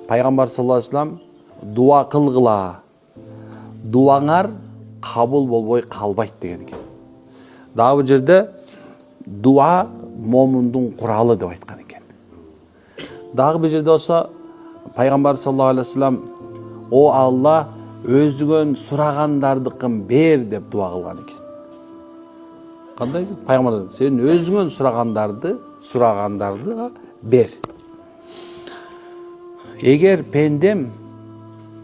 Пайгамбар саллаллаху алейхи вассалам дуа кылгыла. Дуаңар кабыл болбой калбайт деген экен. Дагы бул жерде дуа момундун куралы деп айткан экен. Дагы бир жерде болсо Пайгамбар саллаллаху алейхи вассалам о Алла өзүгөн сурагандардыкын бер деп дуа кылган экен. Кандай Пайгамбар сен өзүңөн сурагандарды бер. Эгер пендем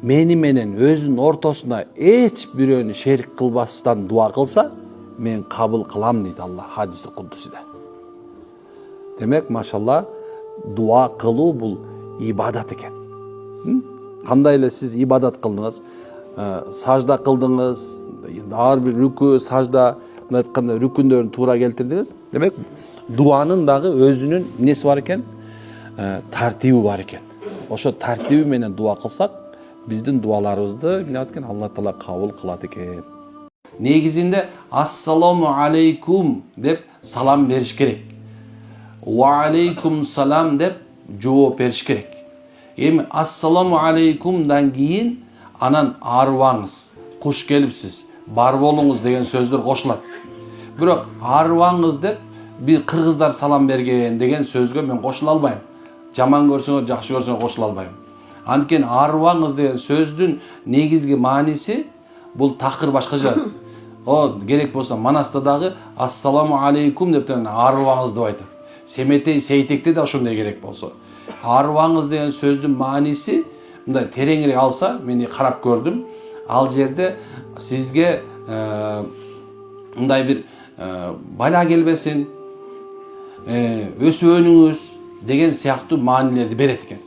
мени менен өзүнүн ортосуна эч бирөөнү шерик кылбастан дуа кылса, мен кабыл кылам дейт Алла хадиси кудусиде. Демек, машалла, дуа кылуу бул ибадат экен. Кандай эле сиз ибадат кылдыңыз, сажда кылдыңыз, ар бир рүкү, сажда, мына айтканда рүкүндөрүн туура келтирдиңиз. Демек, дуанын дагы өзүнүн эмеси бар экен, тартиби бар экен. Ошо тартиби менен дуа кылсак, биздин дуаларыбызды Алла Таала кабыл кылат экен. Негизинде ассаламу алейкум деп салам бериш керек. Ва алейкум салам деп жооп бериш керек. Эми ассаламу алейкумдан кийин анан арыбаңыз, куш келипсиз, бар болуңуз деген сөздөр кошулат. Бирок арыбаңыз деп бир кыргыздар салам берген деген сөзгө мен кошула албайм. Жаман көрсөңөр, жакшы көрсөңөр кошула албайм. Анткени арыбаңыз деген сөздүн негизги мааниси бул такыр башка жер. О, керек болсо Манаста дагы ассаламу алейкум деп арыбаңыз деп айтат. Семетей, Сейтекте да ошондой керек болсо. Арыбаңыз деген сөздүн мааниси мындай тереңирээк алса, мен карап көрдүм. Ал жерде сизге мындай бир бала келбесин, өсөөнүңүз деген сыяктуу маанилерди берет экен.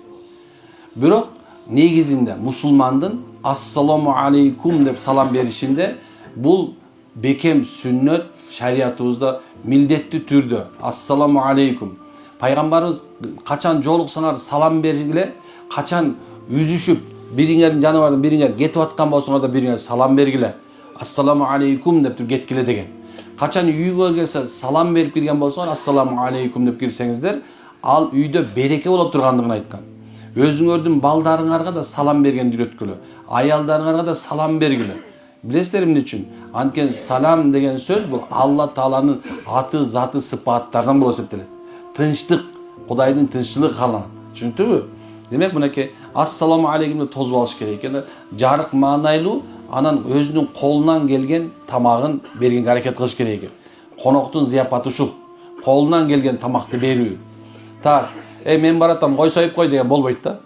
Бирок негизинде мусулмандын ассаламу алейкум деп салам беришинде бул бекем сүннөт шариятыбызда милдеттүү түрдө ассаламу алейкум. Пайгамбарыбыз качан жолуксаңар салам бергиле, качан үзүшүп бириңердин жаныбардан бириңер кетип аткан болсоңор да бириңер салам бергиле. Ассаламу алейкум деп кеткиле деген. Качан үйгө келсе салам берип кирген болсоңор ассаламу алейкум деп кирсеңиздер, ал үйдө береке болуп тургандыгын айткан. Өзүңөрдүн балдарыңарга да салам бергенди үйрөткүлө, аялдарыңарга да салам бергиле. Билесиздер эмне үчүн? Анткени салам деген сөз бул Алла Тааланын аты, заты, сыпаттарынан болуп эсептелет. Тынчтык, Кудайдын тынччылыгы кааланат. Түшүндүңбү? Демек, мынакей ассаламу алейкум деп тосуп алыш керек экен. Жарык маанайлуу, анан өзүнүн колунан келген тамагын бергенге аракет кылыш керек экен. Коноктун зыяпаты ушул. Колунан келген тамакты берүү. Мен баратам, кой союп кой деген болбойт да.